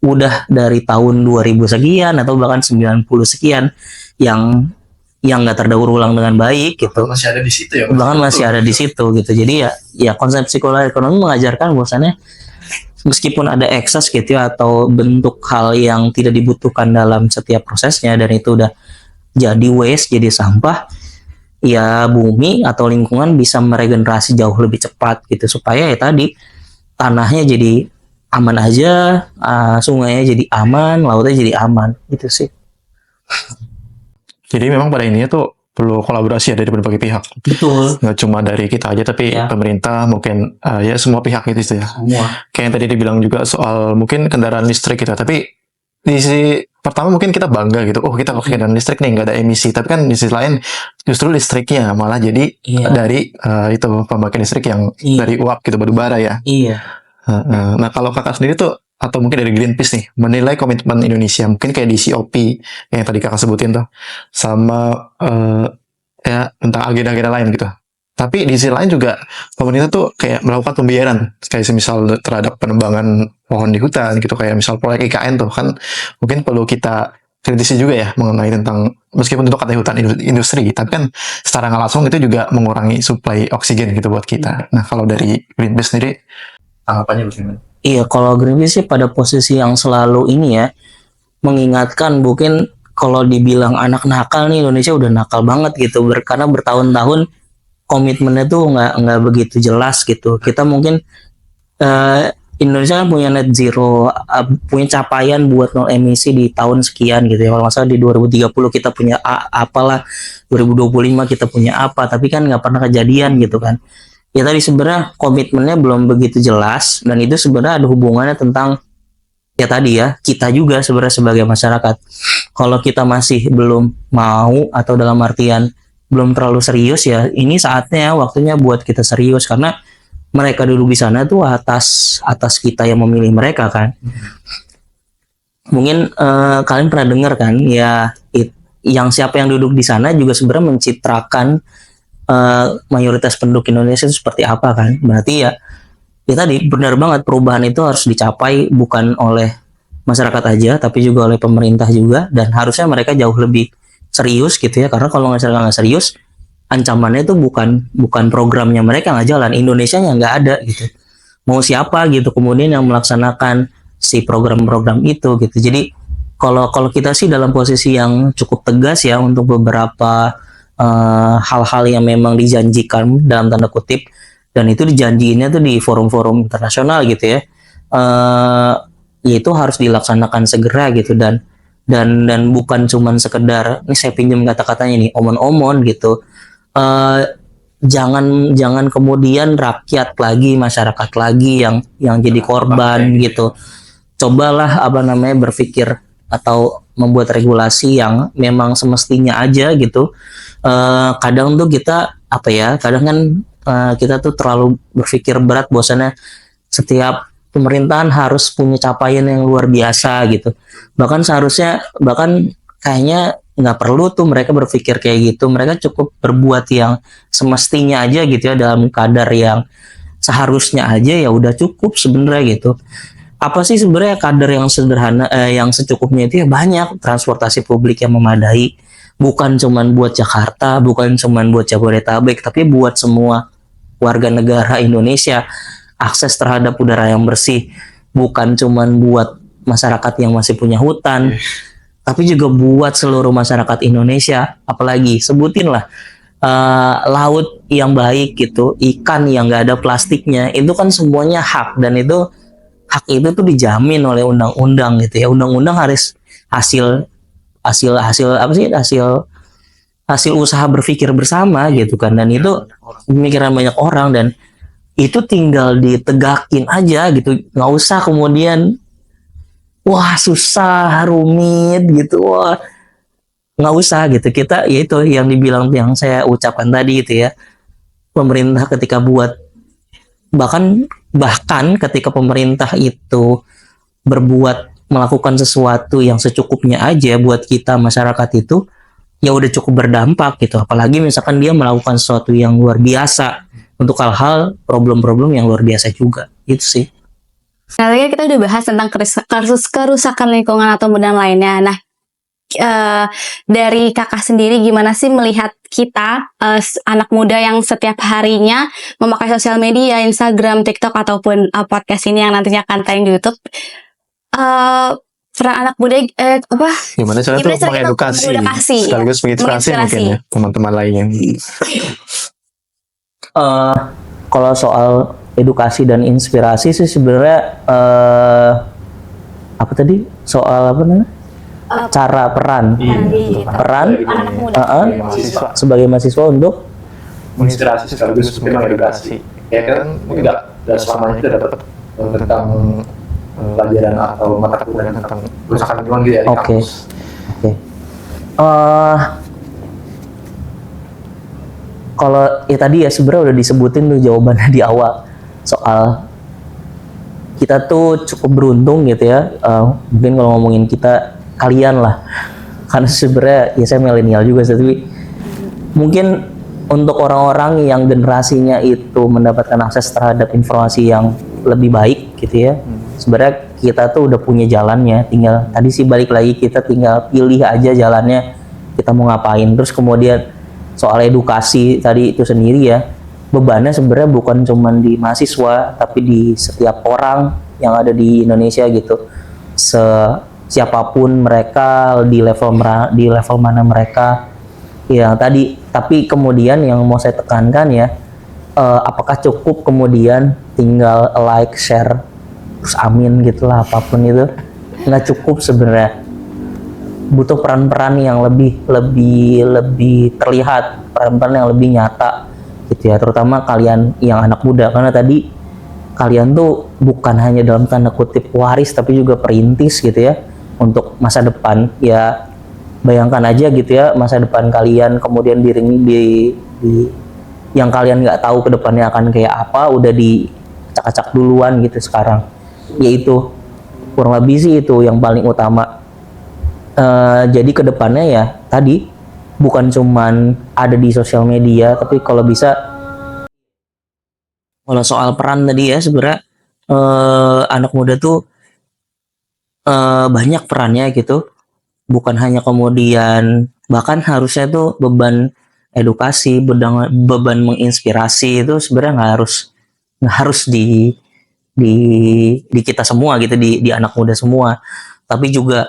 udah dari tahun 2000 sekian atau bahkan 90 sekian yang nggak terdaur ulang dengan baik gitu. Masih ada di situ ya. Bahkan masih ada di situ gitu. Jadi ya konsep psikologi ekonomi mengajarkan bahwasannya meskipun ada ekses gitu ya, atau bentuk hal yang tidak dibutuhkan dalam setiap prosesnya dan itu udah jadi waste, jadi sampah, ya bumi atau lingkungan bisa meregenerasi jauh lebih cepat gitu, supaya ya tadi tanahnya jadi aman aja, sungainya jadi aman, lautnya jadi aman gitu sih. Jadi memang pada intinya tuh perlu kolaborasi ya dari berbagai pihak. Betul. Nggak cuma dari kita aja, tapi Ya. pemerintah mungkin ya semua pihak itu ya. Semua. Kayak yang tadi dibilang juga soal mungkin kendaraan listrik gitu. Tapi di sisi pertama mungkin kita bangga gitu. Oh, kita pakai kendaraan listrik nih, nggak ada emisi. Tapi kan di sisi lain justru listriknya malah jadi Iya. dari itu pembangkit listrik yang Iya. dari uap gitu, batu bara ya. Iya. Nah, kalau kakak sendiri tuh atau mungkin dari Greenpeace nih menilai komitmen Indonesia mungkin kayak di COP yang tadi kakak sebutin tuh, sama ya tentang agenda-agenda lain gitu. Tapi di sisi lain juga pemerintah tuh kayak melakukan pembiaran kayak semisal terhadap penebangan pohon di hutan gitu, kayak misal proyek IKN tuh kan mungkin perlu kita kritisi juga ya mengenai tentang, meskipun itu katanya hutan industri, tapi kan secara nggak langsung itu juga mengurangi suplai oksigen gitu buat kita. Nah, kalau dari Greenpeace sendiri Tanggapannya bagaimana? Iya, kalau Greenpeace sih pada posisi yang selalu ini ya, mengingatkan mungkin kalau dibilang anak nakal nih, Indonesia udah nakal banget gitu, karena bertahun-tahun komitmennya tuh nggak begitu jelas gitu. Kita mungkin Indonesia kan punya net zero, punya capaian buat nol emisi di tahun sekian gitu ya. Kalau nggak salah di 2030 kita punya apalah, 2025 kita punya apa, tapi kan nggak pernah kejadian gitu kan. Ya tadi sebenarnya komitmennya belum begitu jelas, dan itu sebenarnya ada hubungannya tentang ya tadi ya, kita juga sebenarnya sebagai masyarakat. Kalau kita masih belum mau atau dalam artian belum terlalu serius, ya ini saatnya waktunya buat kita serius, karena mereka duduk di sana tuh atas kita yang memilih mereka kan. Mungkin kalian pernah dengar kan ya, yang siapa yang duduk di sana juga sebenarnya mencitrakan mayoritas penduduk Indonesia itu seperti apa kan. Berarti ya tadi benar banget, perubahan itu harus dicapai bukan oleh masyarakat aja, tapi juga oleh pemerintah juga, dan harusnya mereka jauh lebih serius gitu ya, karena kalau nggak serius, ancamannya itu bukan programnya mereka nggak jalan, Indonesianya nggak ada gitu. Mau siapa gitu kemudian yang melaksanakan si program-program itu gitu. Jadi kalau kita sih dalam posisi yang cukup tegas ya untuk beberapa hal-hal yang memang dijanjikan dalam tanda kutip, dan itu dijanjiinnya tuh di forum-forum internasional gitu ya, yaitu harus dilaksanakan segera gitu, dan bukan cuman sekedar, ini saya pinjam kata-katanya nih, omon-omon gitu. Jangan kemudian rakyat lagi, masyarakat lagi yang jadi korban gitu. Cobalah berpikir atau membuat regulasi yang memang semestinya aja gitu. Kadang tuh kita kadang kan kita tuh terlalu berpikir berat, bahwasannya setiap pemerintahan harus punya capaian yang luar biasa gitu. Bahkan kayaknya nggak perlu tuh mereka berpikir kayak gitu. Mereka cukup berbuat yang semestinya aja gitu ya, dalam kadar yang seharusnya aja, ya udah cukup sebenarnya gitu. Apa sih sebenarnya kadar yang sederhana, yang secukupnya itu ya banyak, transportasi publik yang memadai, bukan cuman buat Jakarta, bukan cuman buat Jabodetabek, tapi buat semua warga negara Indonesia. Akses terhadap udara yang bersih, bukan cuman buat masyarakat yang masih punya hutan, tapi juga buat seluruh masyarakat Indonesia. Apalagi sebutin lah, laut yang baik gitu, ikan yang nggak ada plastiknya, itu kan semuanya hak, dan itu hak itu tuh dijamin oleh undang-undang gitu ya. Undang-undang harus hasil usaha berpikir bersama gitu kan, dan itu pemikiran banyak orang, dan itu tinggal ditegakin aja gitu, nggak usah kemudian wah susah rumit gitu, wah nggak usah gitu. Kita ya itu yang dibilang, yang saya ucapkan tadi gitu ya, pemerintah ketika buat, bahkan ketika pemerintah itu berbuat melakukan sesuatu yang secukupnya aja buat kita masyarakat itu ya udah cukup berdampak gitu. Apalagi misalkan dia melakukan sesuatu yang luar biasa untuk hal-hal problem-problem yang luar biasa juga. Itu sih. Nah, tadi kan kita udah bahas tentang kasus kerusakan lingkungan atau dan lainnya. Nah, dari kakak sendiri gimana sih melihat kita anak muda yang setiap harinya memakai sosial media, Instagram, TikTok ataupun podcast ini yang nantinya akan tayang di YouTube? Peran anak muda Gimana cara Gimana tuh cara kita mengedukasi, mengedukasi, sekaligus menginspirasi mungkin ya teman-teman lainnya. Kalau soal edukasi dan inspirasi sih sebenarnya apa tadi soal apa namanya cara peran anak muda. Mahasiswa sebagai mahasiswa untuk menginspirasi sekaligus mengedukasi. Ya kan mungkin nggak selamanya kita dapat tentang pelajaran atau mata kuliah tentang kerusakan lingkungan gitu ya di Oke. kampus. Kalau ya tadi ya sebenarnya udah disebutin tuh jawabannya di awal soal kita tuh cukup beruntung gitu ya. Mungkin kalau ngomongin kita kalian lah, karena sebenarnya ya saya milenial juga sih, tapi mungkin untuk orang-orang yang generasinya itu mendapatkan akses terhadap informasi yang lebih baik gitu ya. Sebenarnya kita tuh udah punya jalannya, tinggal tadi sih balik lagi kita tinggal pilih aja jalannya kita mau ngapain. Terus kemudian soal edukasi tadi itu sendiri ya, bebannya sebenarnya bukan cuma di mahasiswa tapi di setiap orang yang ada di Indonesia gitu. Siapapun mereka di level mana mereka yang tadi, tapi kemudian yang mau saya tekankan ya, apakah cukup kemudian tinggal like, share, terus amin gitulah apapun itu nggak cukup sebenarnya. Butuh peran-peran yang lebih terlihat, peran-peran yang lebih nyata gitu ya, terutama kalian yang anak muda, karena tadi kalian tuh bukan hanya dalam tanda kutip waris tapi juga perintis gitu ya untuk masa depan. Ya bayangkan aja gitu ya masa depan kalian, kemudian di yang kalian nggak tahu kedepannya akan kayak apa udah dicak-cak duluan gitu sekarang. Yaitu kurang lebih sih itu yang paling utama. Jadi kedepannya ya tadi bukan cuman ada di sosial media, tapi kalau bisa, kalau soal peran tadi ya sebenarnya anak muda tuh banyak perannya gitu, bukan hanya kemudian, bahkan harusnya tuh beban edukasi, beban menginspirasi itu sebenarnya nggak harus di kita semua gitu, di anak muda semua, tapi juga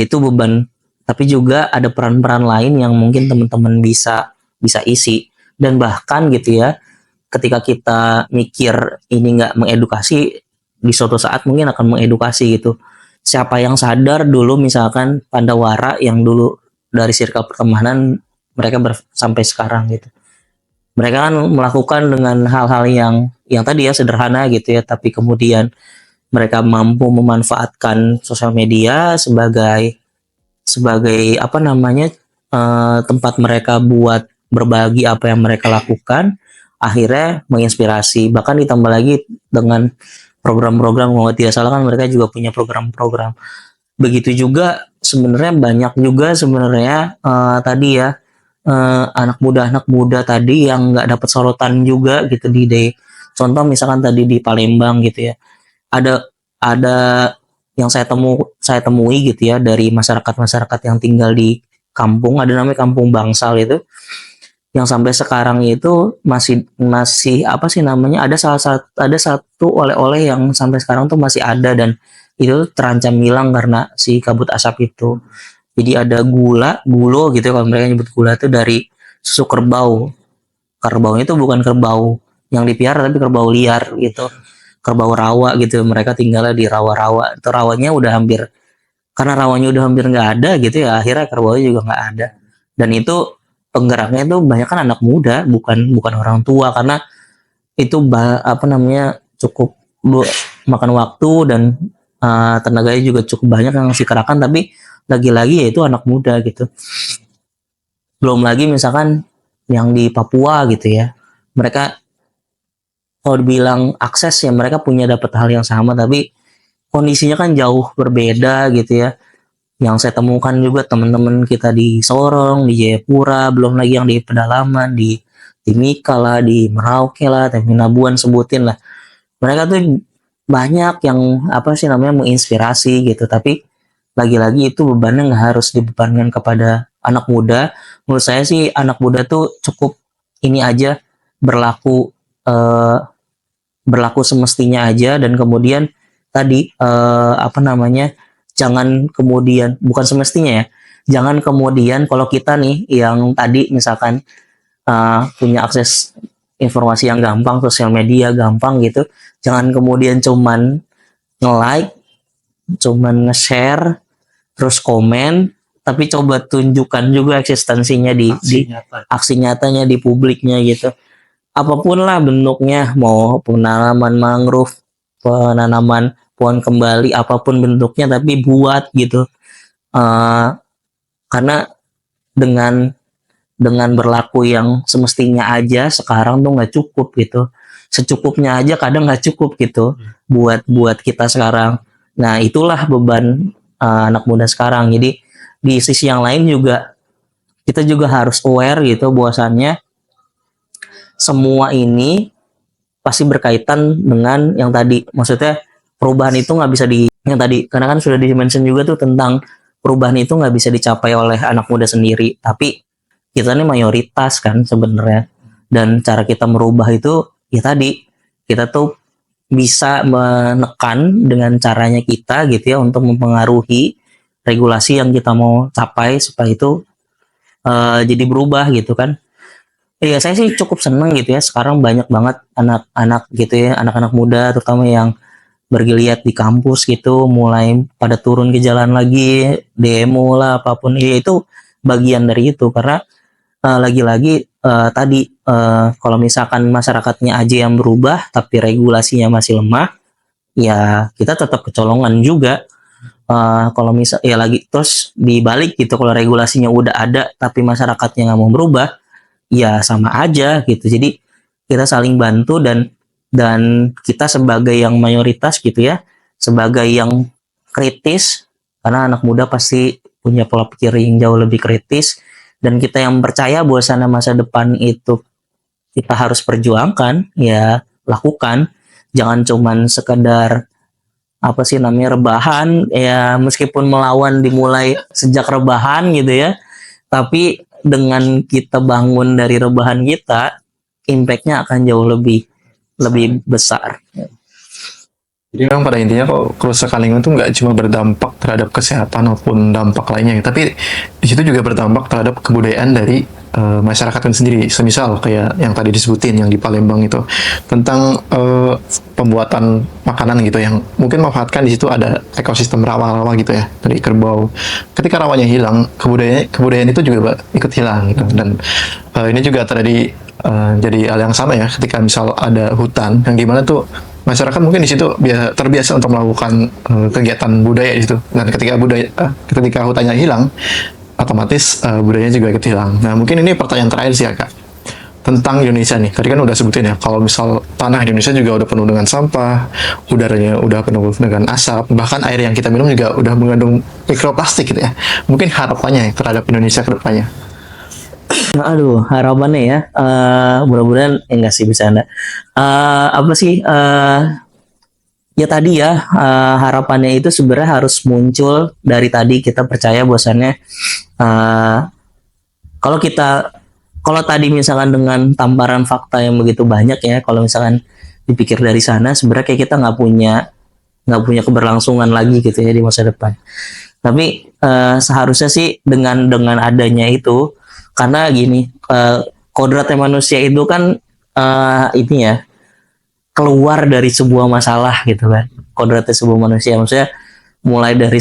itu beban, tapi juga ada peran-peran lain yang mungkin teman-teman bisa isi. Dan bahkan gitu ya, ketika kita mikir ini nggak mengedukasi, di suatu saat mungkin akan mengedukasi gitu. Siapa yang sadar dulu misalkan Pandawara yang dulu dari circle pertemanan mereka sampai sekarang gitu, mereka kan melakukan dengan hal-hal yang tadi ya sederhana gitu ya, tapi kemudian mereka mampu memanfaatkan sosial media sebagai apa namanya tempat mereka buat berbagi apa yang mereka lakukan, akhirnya menginspirasi. Bahkan ditambah lagi dengan program-program, kalau tidak salah kan mereka juga punya program-program. Begitu juga sebenarnya banyak juga sebenarnya tadi ya anak muda tadi yang nggak dapat sorotan juga gitu contoh misalkan tadi di Palembang gitu ya, ada yang saya temui gitu ya dari masyarakat yang tinggal di kampung, ada namanya Kampung Bangsal itu, yang sampai sekarang itu masih apa sih namanya, ada satu oleh-oleh yang sampai sekarang tuh masih ada dan itu terancam hilang karena si kabut asap itu. Jadi ada gulo gitu kalau mereka nyebut gula itu dari susu kerbau. Kerbaunya itu bukan kerbau yang dipiara tapi kerbau liar gitu, kerbau rawa gitu. Mereka tinggalnya di rawa-rawa. Itu rawanya udah hampir, karena rawanya udah hampir nggak ada gitu ya, akhirnya kerbaunya juga nggak ada. Dan itu penggeraknya itu banyak kan anak muda, bukan orang tua, karena itu apa namanya cukup makan waktu dan tenaganya juga cukup banyak yang harus dikerahkan, tapi lagi-lagi ya itu anak muda gitu. Belum lagi misalkan yang di Papua gitu ya, mereka kalau dibilang akses ya mereka punya dapat hal yang sama, tapi kondisinya kan jauh berbeda gitu ya. Yang saya temukan juga teman-teman kita di Sorong, di Jayapura, belum lagi yang di pedalaman, di Timika lah, di Merauke lah, Tempinabuan sebutin lah. Mereka tuh banyak yang apa sih namanya menginspirasi gitu, tapi lagi-lagi itu bebannya nggak harus dibebankan kepada anak muda. Menurut saya sih anak muda tuh cukup ini aja berlaku eh, berlaku semestinya aja dan kemudian tadi apa namanya jangan kemudian bukan semestinya ya jangan kemudian kalau kita nih yang tadi misalkan punya akses informasi yang gampang sosial media gampang gitu jangan kemudian cuman nge-like cuman nge-share terus komen tapi coba tunjukkan juga eksistensinya di aksi nyatanya di publiknya gitu apapun lah bentuknya mau penanaman mangrove penanaman pohon kembali apapun bentuknya tapi buat gitu. Eh, karena dengan berlaku yang semestinya aja sekarang tuh nggak cukup gitu secukupnya aja kadang nggak cukup gitu buat kita sekarang nah itulah beban anak muda sekarang jadi di sisi yang lain juga kita juga harus aware gitu bahwasannya semua ini pasti berkaitan dengan yang tadi maksudnya perubahan itu nggak bisa di yang tadi karena kan sudah di-mention juga tuh tentang perubahan itu nggak bisa dicapai oleh anak muda sendiri tapi kita ini mayoritas kan sebenarnya dan cara kita merubah itu ya tadi kita tuh bisa menekan dengan caranya kita gitu ya untuk mempengaruhi regulasi yang kita mau capai supaya itu jadi berubah gitu kan. Iya, saya sih cukup seneng gitu ya. Sekarang banyak banget anak-anak gitu ya, anak-anak muda terutama yang bergeliat di kampus gitu, mulai pada turun ke jalan lagi, demo lah apapun. Ya itu bagian dari itu karena lagi-lagi tadi kalau misalkan masyarakatnya aja yang berubah tapi regulasinya masih lemah, ya kita tetap kecolongan juga. Kalau misal ya lagi terus dibalik gitu kalau regulasinya udah ada tapi masyarakatnya nggak mau berubah ya sama aja gitu jadi kita saling bantu dan kita sebagai yang mayoritas gitu ya sebagai yang kritis karena anak muda pasti punya pola pikir yang jauh lebih kritis dan kita yang percaya bahwa masa depan itu kita harus perjuangkan ya lakukan jangan cuman sekedar apa sih namanya rebahan ya meskipun melawan dimulai sejak rebahan gitu ya tapi dengan kita bangun dari rebahan kita impactnya akan jauh lebih besar. Jadi memang pada intinya kok kerusakan lingkungan itu nggak cuma berdampak terhadap kesehatan maupun dampak lainnya, tapi di situ juga berdampak terhadap kebudayaan dari masyarakat itu sendiri. Semisal kayak yang tadi disebutin yang di Palembang itu tentang pembuatan makanan gitu yang mungkin memanfaatkan di situ ada ekosistem rawa-rawa gitu ya dari kerbau. Ketika rawanya hilang, kebudayaan itu juga ikut hilang gitu. Dan ini juga terjadi jadi hal yang sama ya ketika misal ada hutan yang dimana tuh masyarakat mungkin di situ terbiasa untuk melakukan kegiatan budaya di situ dan ketika hutannya hilang otomatis budayanya juga ikut hilang. Nah mungkin ini pertanyaan terakhir sih ya Kak tentang Indonesia nih. Tadi kan udah sebutin ya kalau misal tanah Indonesia juga udah penuh dengan sampah, udaranya udah penuh dengan asap, bahkan air yang kita minum juga udah mengandung mikroplastik gitu ya. Mungkin harapannya terhadap Indonesia ke depannya. Aduh, harapannya ya, mudah-mudahan enggak sih bisa anda. Apa sih? Ya tadi ya, harapannya itu sebenarnya harus muncul dari tadi kita percaya bahwasannya kalau kalau tadi misalkan dengan tamparan fakta yang begitu banyak ya, kalau misalkan dipikir dari sana sebenarnya kayak kita nggak punya keberlangsungan lagi gitu ya di masa depan. Tapi seharusnya sih dengan adanya itu karena gini kodratnya manusia itu kan ini ya keluar dari sebuah masalah gitu kan kodratnya sebuah manusia maksudnya mulai dari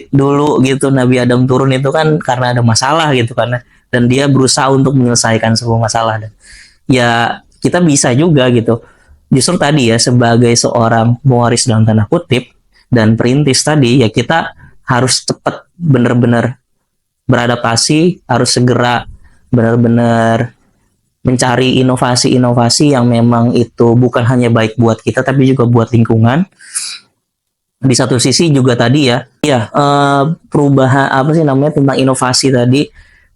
dulu gitu Nabi Adam turun itu kan karena ada masalah gitu kan dan dia berusaha untuk menyelesaikan sebuah masalah dan ya kita bisa juga gitu justru tadi ya sebagai seorang pewaris dalam tanda kutip dan perintis tadi ya kita harus cepat benar-benar beradaptasi harus segera benar-benar mencari inovasi-inovasi yang memang itu bukan hanya baik buat kita tapi juga buat lingkungan. Di satu sisi juga tadi perubahan apa sih namanya tentang inovasi tadi,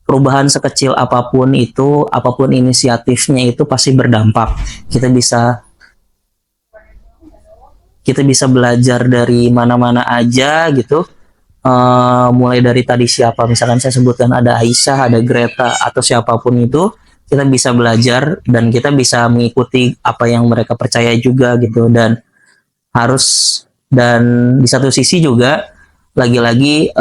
perubahan sekecil apapun itu, apapun inisiatifnya itu pasti berdampak. Kita bisa belajar dari mana-mana aja gitu. Mulai dari tadi siapa, misalkan saya sebutkan ada Aisyah, ada Greta atau siapapun itu, kita bisa belajar dan kita bisa mengikuti apa yang mereka percaya juga gitu. Dan di satu sisi juga lagi-lagi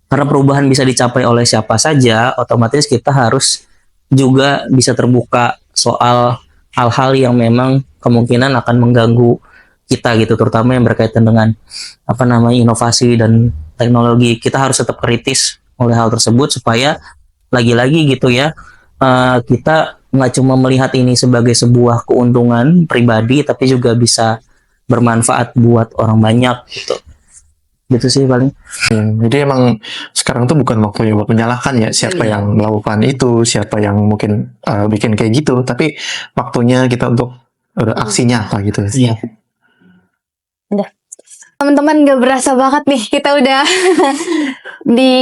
karena perubahan bisa dicapai oleh siapa saja, otomatis kita harus juga bisa terbuka soal hal-hal yang memang kemungkinan akan mengganggu kita gitu, terutama yang berkaitan dengan inovasi dan teknologi. Kita harus tetap kritis oleh hal tersebut supaya lagi-lagi gitu ya, kita nggak cuma melihat ini sebagai sebuah keuntungan pribadi tapi juga bisa bermanfaat buat orang banyak gitu sih paling. Jadi emang sekarang tuh bukan waktunya buat menyalahkan ya siapa yang melakukan itu, siapa yang mungkin bikin kayak gitu, tapi waktunya kita untuk aksinya apa gitu. Iya. Teman-teman, gak berasa banget nih kita udah di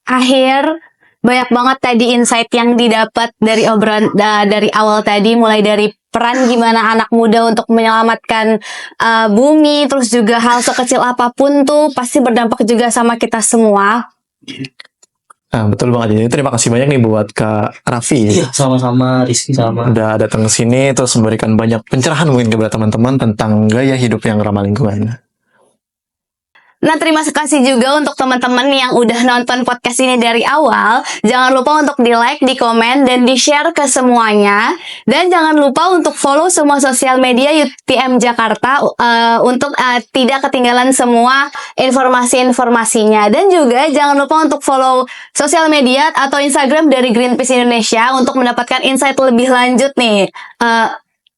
akhir. Banyak banget tadi insight yang didapat dari obrolan dari awal tadi, mulai dari peran gimana anak muda untuk menyelamatkan bumi, terus juga hal sekecil apapun tuh pasti berdampak juga sama kita semua. Betul banget. Jadi terima kasih banyak nih buat Kak Raffi. Iya, sama-sama Rizky sama. Udah datang ke sini terus memberikan banyak pencerahan mungkin kepada teman-teman tentang gaya hidup yang ramah lingkungan. Nah, terima kasih juga untuk teman-teman yang udah nonton podcast ini dari awal. Jangan lupa untuk di-like, di-komen, dan di-share ke semuanya. Dan jangan lupa untuk follow semua sosial media UTM Jakarta untuk tidak ketinggalan semua informasi-informasinya. Dan juga jangan lupa untuk follow sosial media atau Instagram dari Greenpeace Indonesia untuk mendapatkan insight lebih lanjut nih.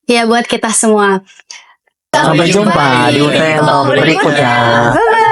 Ya, buat kita semua. Sampai jumpa di UTM berikutnya. Bye-bye.